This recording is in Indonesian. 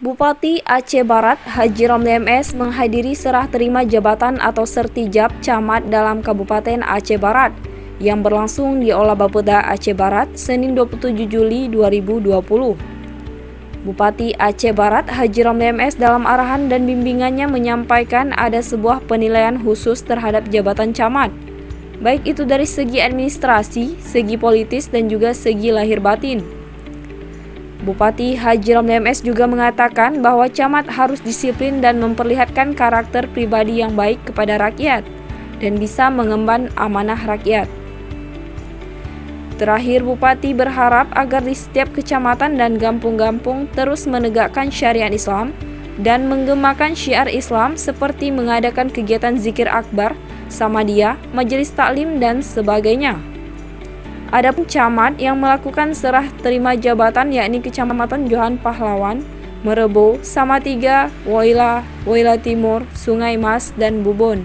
Bupati Aceh Barat Haji Romli MS menghadiri serah terima jabatan atau sertijab camat dalam Kabupaten Aceh Barat yang berlangsung di Aula Bapeda Aceh Barat Senin 27 Juli 2020. Bupati Aceh Barat Haji Romli MS dalam arahan dan bimbingannya menyampaikan ada sebuah penilaian khusus terhadap jabatan camat, baik itu dari segi administrasi, segi politis, dan juga segi lahir batin. Bupati Haji Romli MS juga mengatakan bahwa camat harus disiplin dan memperlihatkan karakter pribadi yang baik kepada rakyat dan bisa mengemban amanah rakyat. Terakhir, Bupati berharap agar di setiap kecamatan dan kampung-kampung terus menegakkan syariat Islam dan menggemakan syiar Islam seperti mengadakan kegiatan zikir akbar, samadiyah, majelis taklim, dan sebagainya. Adapun camat yang melakukan serah terima jabatan yakni Kecamatan Johan Pahlawan, Merebo, Samatiga, Woila, Woila Timur, Sungai Mas, dan Bubon.